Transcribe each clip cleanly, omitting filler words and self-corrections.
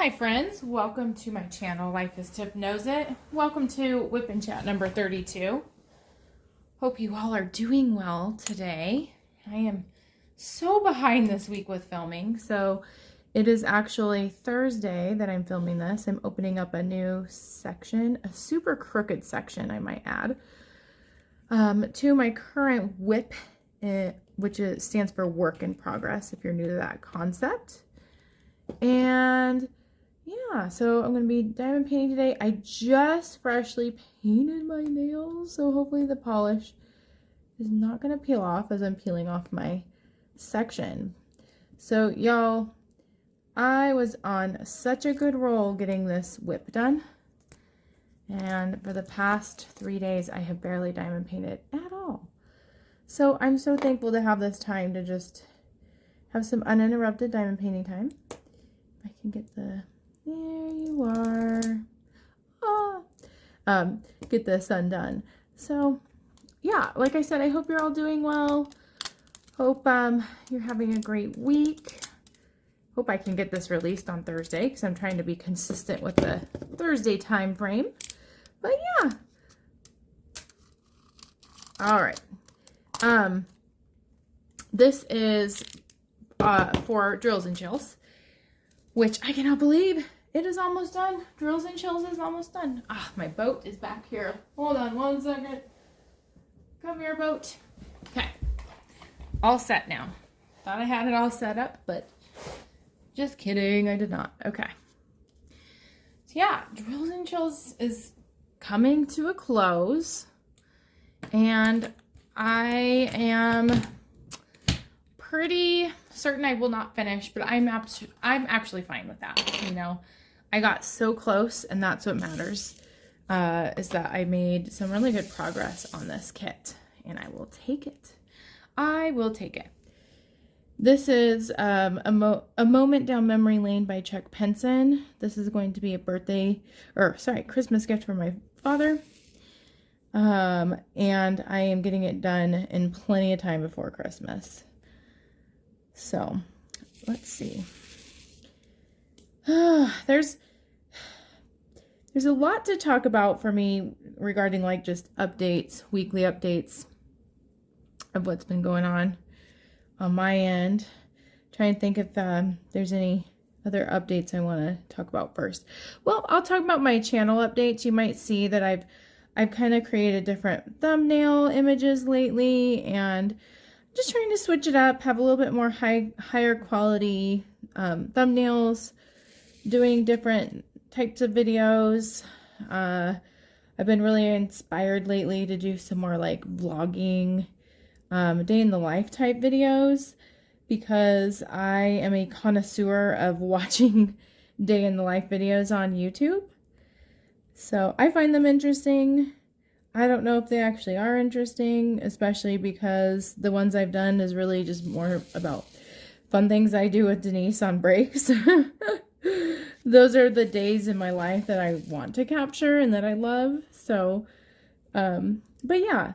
Hi friends, welcome to my channel, Life as Tiff Knows It. Welcome to WIP and Chat number 32. Hope you all are doing well today. I am so behind this week with filming, so it is actually Thursday that I'm filming this. I'm opening up a new section, a super crooked section I might add, to my current WIP, which stands for Work in Progress if you're new to that concept. And yeah, so I'm going to be diamond painting today. I just freshly painted my nails, so hopefully the polish is not going to peel off as I'm peeling off my section. So y'all, I was on such a good roll getting this WIP done. And for the past 3 days, I have barely diamond painted at all. So I'm so thankful to have this time to just have some uninterrupted diamond painting time. I can get the, there you are, get this undone. So yeah, like I said, I hope you're all doing well. Hope you're having a great week. Hope I can get this released on Thursday because I'm trying to be consistent with the Thursday time frame. But yeah, all right. This is for Drills and Chills, which I cannot believe it is almost done. Drills and Chills is almost done. Ah, my boat is back here. Hold on one second. Come here, boat. Okay. All set now. Thought I had it all set up, but just kidding. I did not. Okay. So yeah, Drills and Chills is coming to a close. And I am pretty certain I will not finish, but I'm actually fine with that. You know, I got so close, and that's what matters, is that I made some really good progress on this kit, and I will take it. I will take it. This is a moment down memory lane by Chuck Pinson. This is going to be a Christmas gift for my father. And I am getting it done in plenty of time before Christmas. So, let's see. There's a lot to talk about for me regarding like just updates, weekly updates of what's been going on my end. Try and think if there's any other updates I want to talk about first. Well, I'll talk about my channel updates. You might see that I've kind of created different thumbnail images lately, and just trying to switch it up, have a little bit more higher quality thumbnails, doing different types of videos. I've been really inspired lately to do some more like vlogging, day in the life type videos, because I am a connoisseur of watching day in the life videos on YouTube. So I find them interesting. I don't know if they actually are interesting, especially because the ones I've done is really just more about fun things I do with Denise on breaks. Those are the days in my life that I want to capture and that I love. So, but yeah,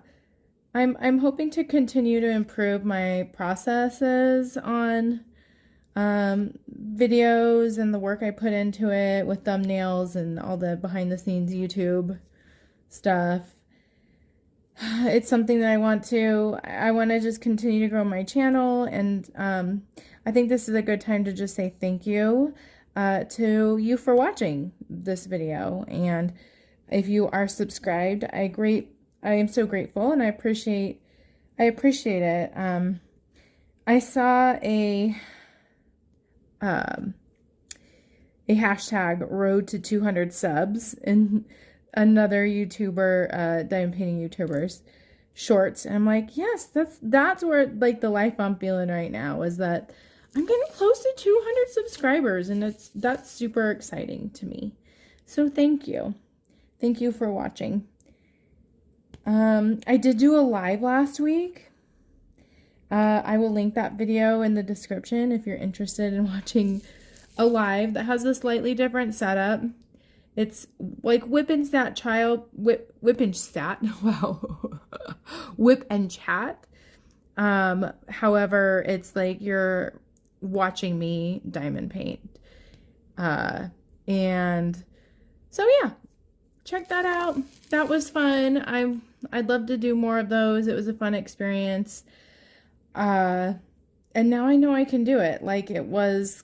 I'm hoping to continue to improve my processes on videos and the work I put into it with thumbnails and all the behind the scenes YouTube stuff. It's something that I want to just continue to grow my channel, and I think this is a good time to just say thank you to you for watching this video. And if you are subscribed, I am so grateful, and I appreciate it. I saw a hashtag road to 200 subs in another YouTuber, diamond painting YouTuber's shorts, and I'm like, yes, that's where like the life I'm feeling right now is that I'm getting close to 200 subscribers, and that's super exciting to me. So thank you for watching. I did do a live last week. I will link that video in the description if you're interested in watching a live that has a slightly different setup. It's like WIP and Chat WIP and Chat. Wow. WIP and Chat. However, it's like you're watching me diamond paint. And so yeah, check that out. That was fun. I'd love to do more of those. It was a fun experience. And now I know I can do it. Like, it was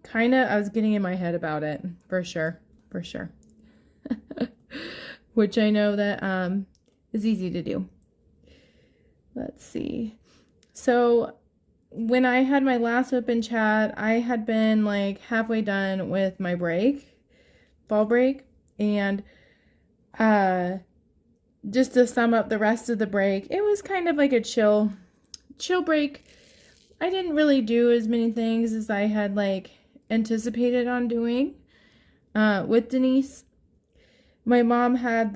kind of, I was getting in my head about it, for sure, for sure. Which I know that is easy to do. Let's see. So when I had my last WIP and Chat, I had been like halfway done with my fall break, and just to sum up the rest of the break, it was kind of like a chill break. I didn't really do as many things as I had like anticipated on doing with Denise. My mom had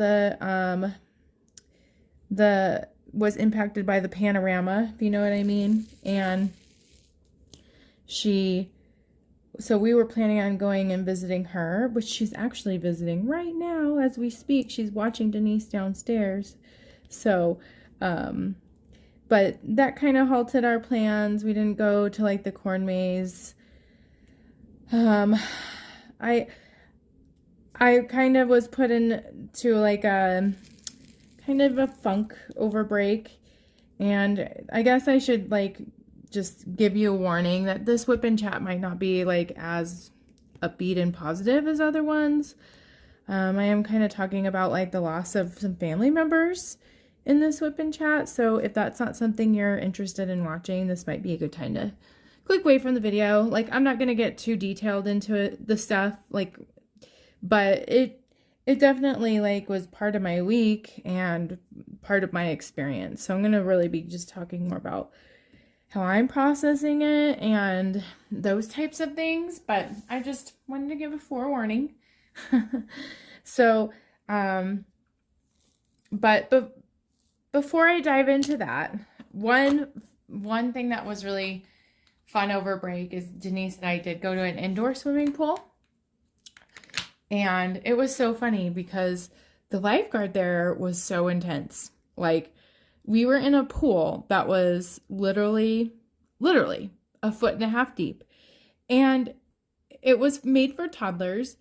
was impacted by the panorama, if you know what I mean. And so we were planning on going and visiting her, which she's actually visiting right now as we speak. She's watching Denise downstairs. So, but that kind of halted our plans. We didn't go to like the corn maze. I kind of was put into like a kind of a funk over break, and I guess I should like just give you a warning that this WIP and Chat might not be like as upbeat and positive as other ones. I am kind of talking about like the loss of some family members in this WIP and Chat, so if that's not something you're interested in watching, this might be a good time to click away from the video. Like, I'm not going to get too detailed into the stuff, like, but it definitely like was part of my week and part of my experience. So I'm going to really be just talking more about how I'm processing it and those types of things, but I just wanted to give a forewarning. So, but before I dive into that, one thing that was really fun over break is Denise and I did go to an indoor swimming pool. And it was so funny because the lifeguard there was so intense. Like, we were in a pool that was literally 1.5 feet deep. And it was made for toddlers.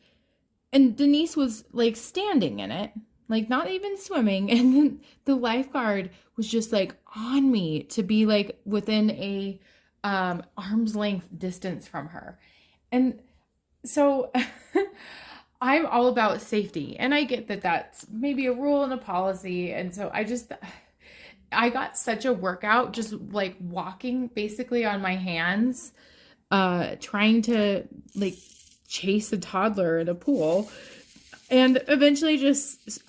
And Denise was like standing in it, like not even swimming. And then the lifeguard was just like on me to be like within a arm's length distance from her. And so I'm all about safety, and I get that that's maybe a rule and a policy. And so I got such a workout just like walking basically on my hands, trying to like chase a toddler in a pool, and eventually just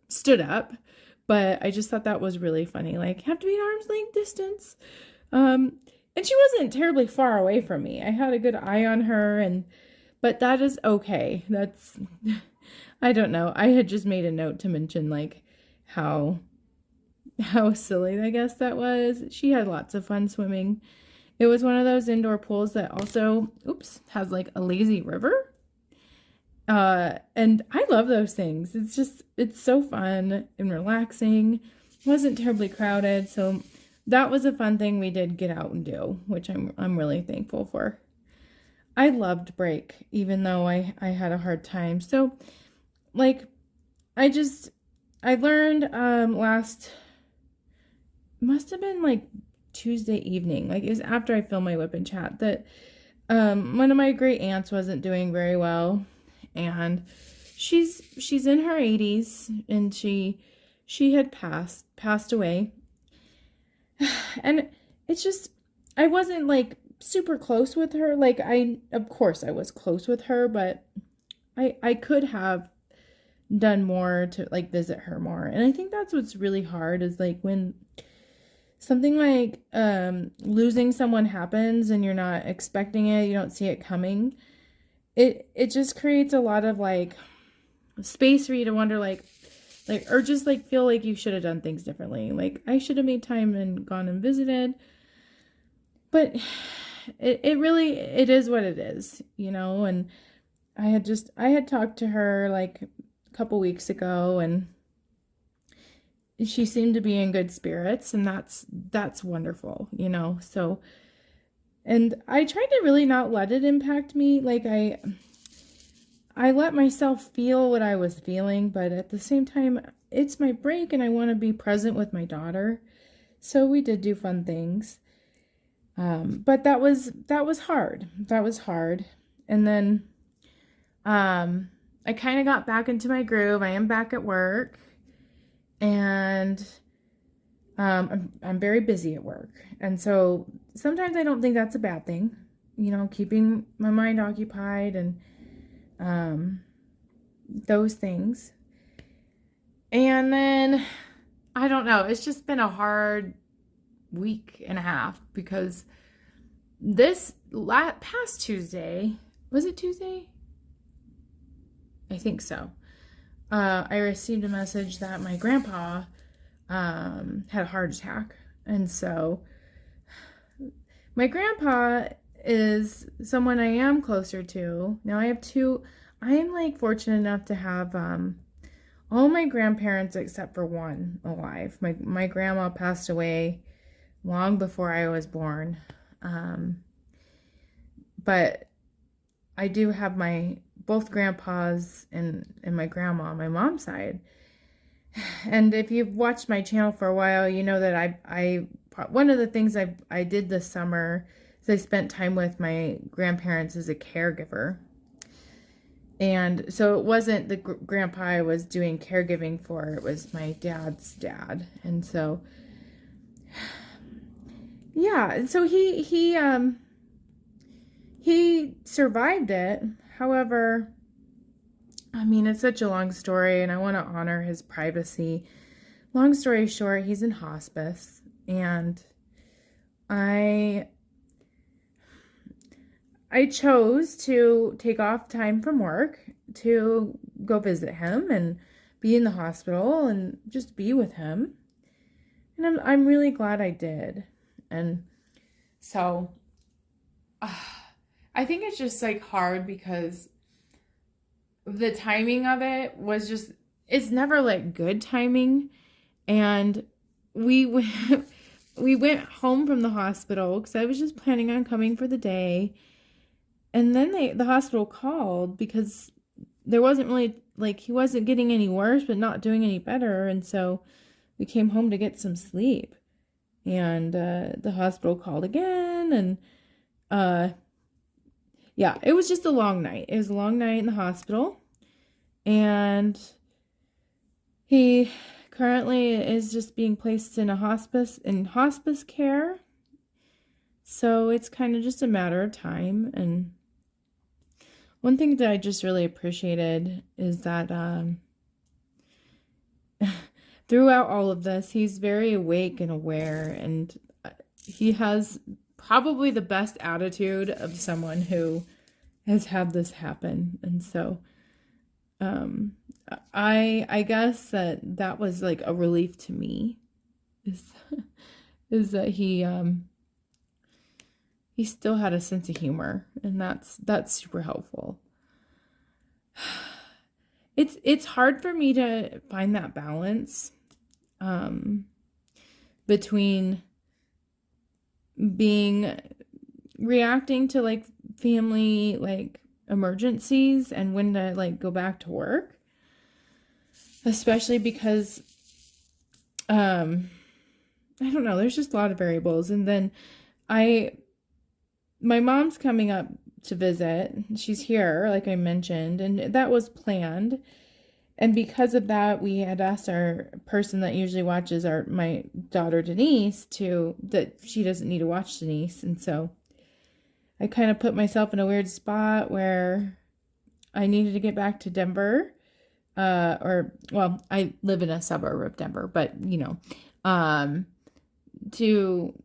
stood up. But I just thought that was really funny. Like, have to be an arm's length distance. And she wasn't terribly far away from me. I had a good eye on her, but that is okay. That's, I don't know. I had just made a note to mention like how silly I guess that was. She had lots of fun swimming. It was one of those indoor pools that also, has like a lazy river. And I love those things. It's so fun and relaxing. It wasn't terribly crowded. So that was a fun thing we did get out and do, which I'm really thankful for. I loved break, even though I had a hard time. So, like, I learned must have been like Tuesday evening, like it was after I filmed my WIP and Chat, that one of my great aunts wasn't doing very well, and she's in her 80s, and she had passed away. And it's just, I wasn't like super close with her. Like, of course I was close with her, but I could have done more to like visit her more. And I think that's what's really hard, is like when something like losing someone happens and you're not expecting it, you don't see it coming, it just creates a lot of like space for you to wonder like or just like feel like you should have done things differently. Like, I should have made time and gone and visited. But it really is what it is, you know. And I had talked to her like a couple weeks ago, and she seemed to be in good spirits, and that's wonderful, you know. So, and I tried to really not let it impact me. Like, I let myself feel what I was feeling, but at the same time, it's my break and I want to be present with my daughter. So we did do fun things. But that was hard. That was hard. And then I kind of got back into my groove. I am back at work, and I'm very busy at work. And so sometimes I don't think that's a bad thing, keeping my mind occupied and those things. And then, I don't know, it's just been a hard week and a half because this past Tuesday, was it Tuesday? I think so. I received a message that my grandpa had a heart attack. And so my grandpa is someone I am closer to. Now I am like fortunate enough to have all my grandparents except for one alive. My grandma passed away long before I was born. But I do have both grandpas and my grandma on my mom's side. And if you've watched my channel for a while, you know that I one of the things I did this summer is I spent time with my grandparents as a caregiver. And so it wasn't the grandpa I was doing caregiving for, it was my dad's dad. And so, yeah, so he survived it. However, I mean, it's such a long story and I want to honor his privacy. Long story short, he's in hospice, and I chose to take off time from work to go visit him and be in the hospital and just be with him. And I'm really glad I did. And so I think it's just like hard because the timing of it was just, it's never like good timing. And we went home from the hospital because I was just planning on coming for the day. And then the hospital called because there wasn't really, like, he wasn't getting any worse, but not doing any better. And so we came home to get some sleep. And the hospital called again. And yeah, it was just a long night. It was a long night in the hospital. And he currently is just being placed in hospice care. So it's kind of just a matter of time. And one thing that I just really appreciated is that throughout all of this, he's very awake and aware, and he has probably the best attitude of someone who has had this happen. And so I guess that was like a relief to me, is that he still had a sense of humor, and that's super helpful. It's hard for me to find that balance between reacting to like family like emergencies and when to like go back to work, especially because I don't know, there's just a lot of variables. And then my mom's coming up to visit. She's here, like I mentioned, and that was planned. And because of that, we had asked our person that usually watches my daughter Denise that she doesn't need to watch Denise. And so I kind of put myself in a weird spot where I needed to get back to Denver. I live in a suburb of Denver, but to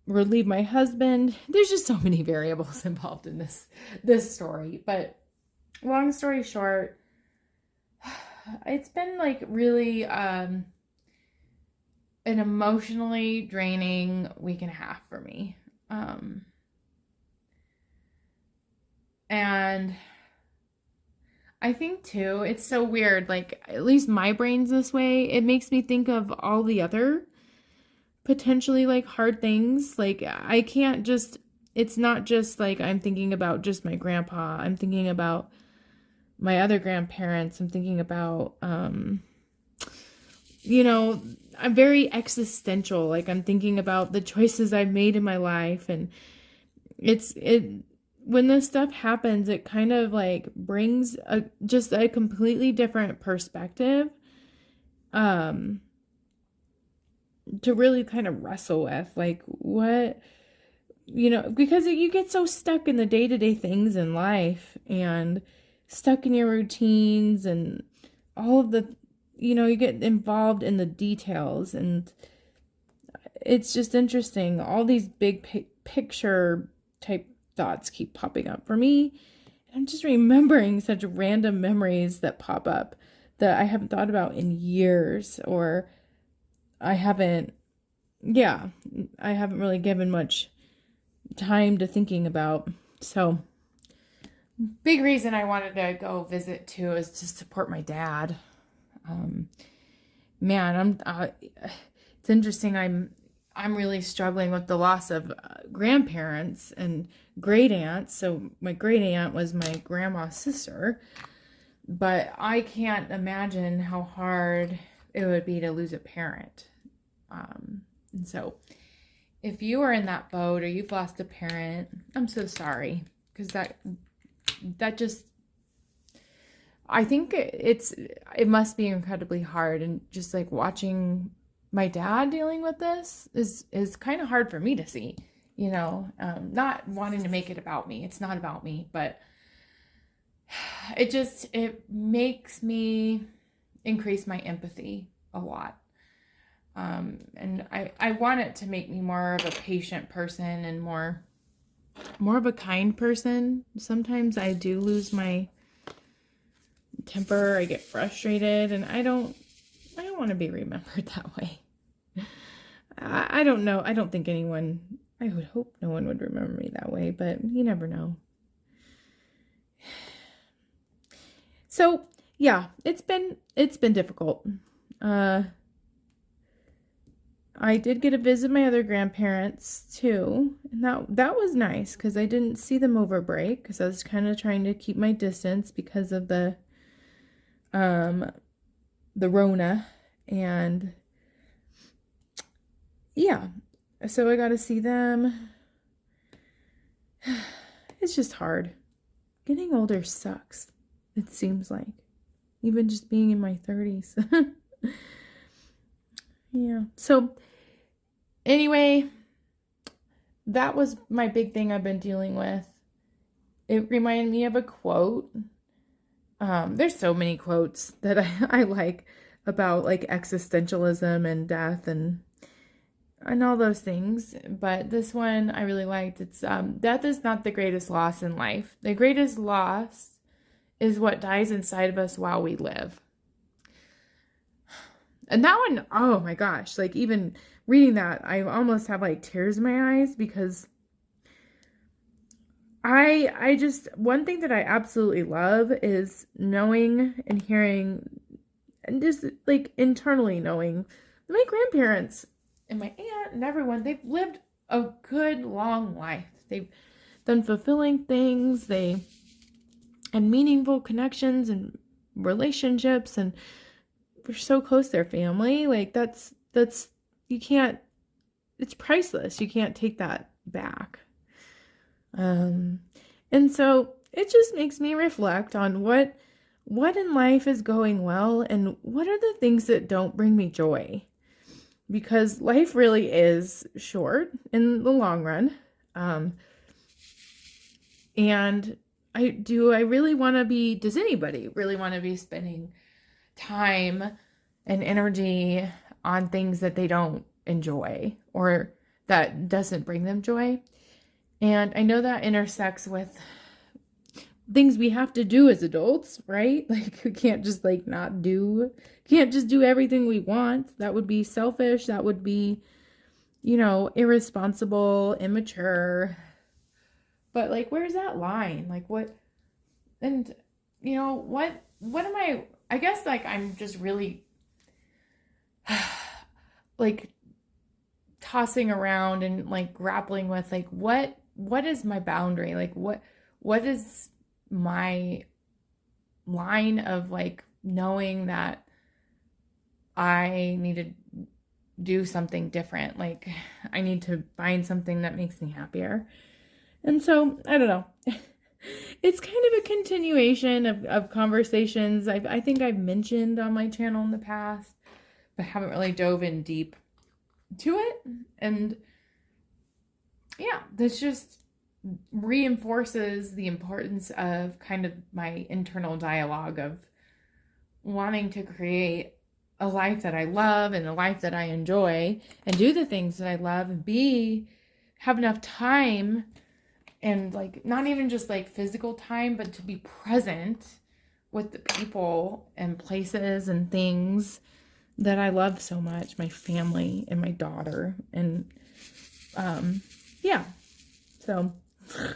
relieve my husband. There's just so many variables involved in this story. But long story short, it's been like really an emotionally draining week and a half for me. And I think too, it's so weird, like at least my brain's this way. It makes me think of all the other potentially like hard things. Like I can't just, it's not just like I'm thinking about just my grandpa. I'm thinking about my other grandparents, I'm thinking about, you know, I'm very existential. Like, I'm thinking about the choices I've made in my life, and when this stuff happens, it kind of like brings just a completely different perspective, to really kind of wrestle with, like, what, because you get so stuck in the day-to-day things in life and stuck in your routines and all of the, you get involved in the details, and it's just interesting. All these big picture type thoughts keep popping up for me. I'm just remembering such random memories that pop up that I haven't thought about in years, or I haven't really given much time to thinking about. So, big reason I wanted to go visit too is to support my dad. It's interesting. I'm really struggling with the loss of grandparents and great aunts. So my great aunt was my grandma's sister, but I can't imagine how hard it would be to lose a parent. And so if you are in that boat or you've lost a parent, I'm so sorry, because that just, I think it must be incredibly hard. And just like watching my dad dealing with this is kind of hard for me to see, not wanting to make it about me. It's not about me, but it makes me increase my empathy a lot. And I want it to make me more of a patient person and more of a kind person. Sometimes I do lose my temper. I get frustrated, and I don't want to be remembered that way. I don't know. I don't think I would hope no one would remember me that way, but you never know. So yeah, it's been difficult. I did get to visit my other grandparents too, and that was nice because I didn't see them over break, because I was kind of trying to keep my distance because of the Rona, and yeah, so I got to see them. It's just hard. Getting older sucks, it seems like, even just being in my 30s. Yeah. So anyway, that was my big thing I've been dealing with. It reminded me of a quote. There's so many quotes that I like about like existentialism and death and all those things. But this one I really liked. It's death is not the greatest loss in life. The greatest loss is what dies inside of us while we live. And that one, oh my gosh, like even reading that, I almost have like tears in my eyes, because I just, one thing that I absolutely love is knowing and hearing and just like internally knowing my grandparents and my aunt and everyone, they've lived a good long life. They've done fulfilling things. They had meaningful connections and relationships, and we're so close to their family. Like that's you can't, it's priceless. You can't take that back. And so it just makes me reflect on what in life is going well and what are the things that don't bring me joy, because life really is short in the long run. And does anybody really want to be spending time and energy on things that they don't enjoy or that doesn't bring them joy? And I know that intersects with things we have to do as adults, right? Like we can't just can't just do everything we want. That would be selfish. That would be, irresponsible, immature. But like, where's that line? Like what, and what am I guess like I'm just really like tossing around and like grappling with like what is my boundary? Like what is my line of like knowing that I need to do something different. Like I need to find something that makes me happier. And so, I don't know. It's kind of a continuation of conversations I think I've mentioned on my channel in the past, but haven't really dove in deep to it. And yeah, this just reinforces the importance of kind of my internal dialogue of wanting to create a life that I love and a life that I enjoy and do the things that I love and have enough time and like not even just like physical time, but to be present with the people and places and things that I love so much, my family and my daughter. And yeah, so I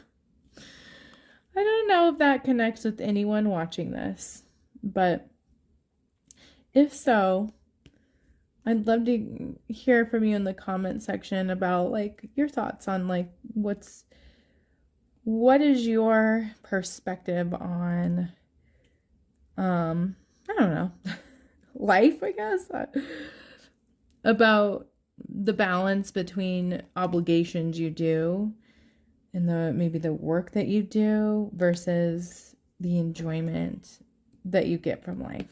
don't know if that connects with anyone watching this, but if so, I'd love to hear from you in the comment section about like your thoughts on like what is your perspective on I don't know, life, I guess, about the balance between obligations you do and maybe the work that you do versus the enjoyment that you get from life.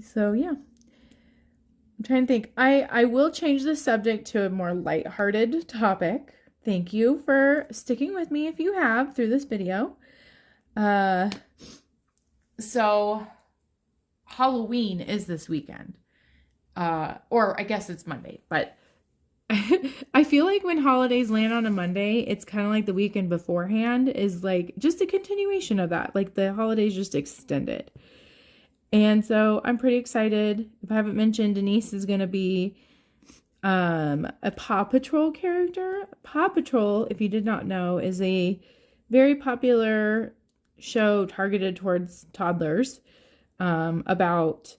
So yeah, I'm trying to think. I will change the subject to a more lighthearted topic. Thank you for sticking with me if you have through this video. So Halloween is this weekend. Or I guess it's Monday, but I feel like when holidays land on a Monday, it's kind of like the weekend beforehand is like just a continuation of that. Like the holidays just extended. And so I'm pretty excited. If I haven't mentioned, Denise is going to be a Paw Patrol character. Paw Patrol, if you did not know, is a very popular show targeted towards toddlers about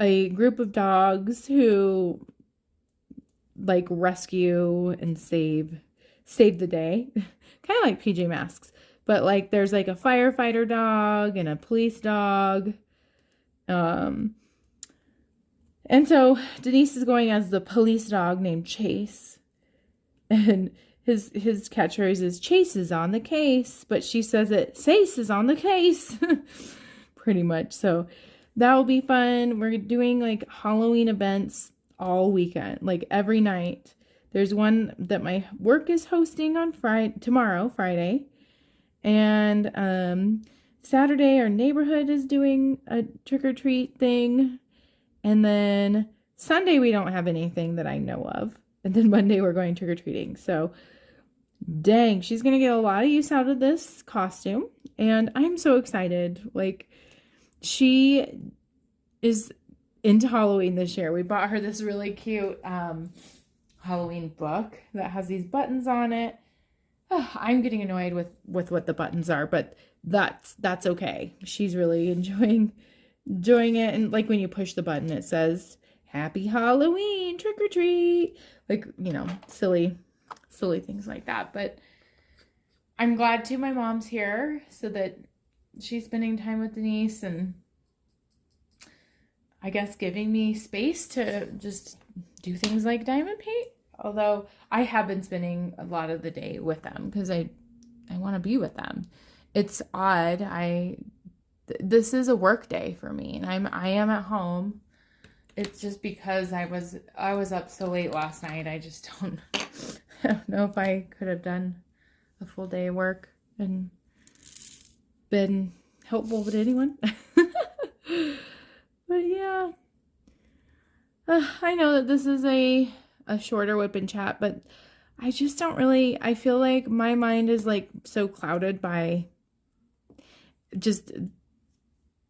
a group of dogs who like rescue and save the day. Kind of like PJ Masks. But like there's like a firefighter dog and a police dog. And so Denise is going as the police dog named Chase. And his catchphrase is Chase is on the case, but she says it Sace is on the case. Pretty much. So that will be fun. We're doing like Halloween events all weekend, like every night. There's one that my work is hosting on tomorrow, Friday. And Saturday, our neighborhood is doing a trick-or-treat thing. And then Sunday, we don't have anything that I know of. And then Monday, we're going trick-or-treating. So, dang, she's going to get a lot of use out of this costume. And I'm so excited. Like, she is into Halloween this year. We bought her this really cute Halloween book that has these buttons on it. I'm getting annoyed with what the buttons are, but that's okay. She's really enjoying it. And like when you push the button, it says Happy Halloween, trick or treat, like, you know, silly things like that. But I'm glad too my mom's here so that she's spending time with Denise and I guess giving me space to just do things like diamond paint. Although I have been spending a lot of the day with them because I want to be with them. It's odd. This is a work day for me, and I am at home. It's just because I was up so late last night. I just I don't know if I could have done a full day of work and been helpful with anyone. But yeah, I know that this is a shorter WIP and Chat, but I just don't really, I feel like my mind is like so clouded by just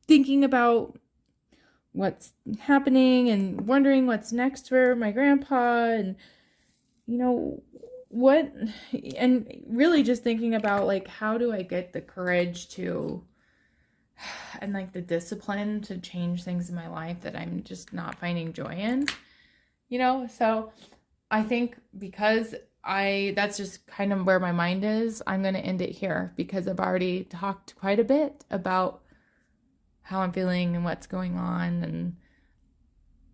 thinking about what's happening and wondering what's next for my grandpa and, you know, and really just thinking about like, how do I get the courage to, and like the discipline to change things in my life that I'm just not finding joy in, you know? So I think because that's just kind of where my mind is. I'm going to end it here because I've already talked quite a bit about how I'm feeling and what's going on. And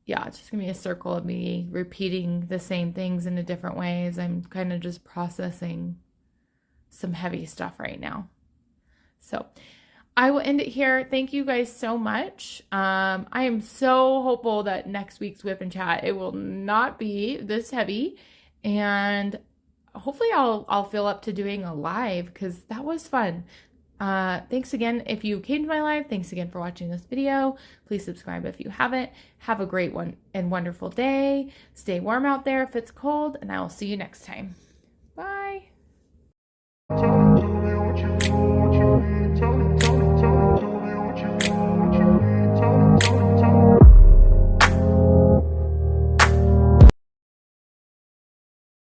yeah, it's just going to be a circle of me repeating the same things in a different ways. I'm kind of just processing some heavy stuff right now. So I will end it here. Thank you guys so much. I am so hopeful that next week's WIP and Chat, it will not be this heavy. And hopefully I'll feel up to doing a live because that was fun. Thanks again if you came to my live. Thanks again for watching this video. Please subscribe if you haven't. Have a great one and wonderful day. Stay warm out there if it's cold, and I will see you next time. Bye.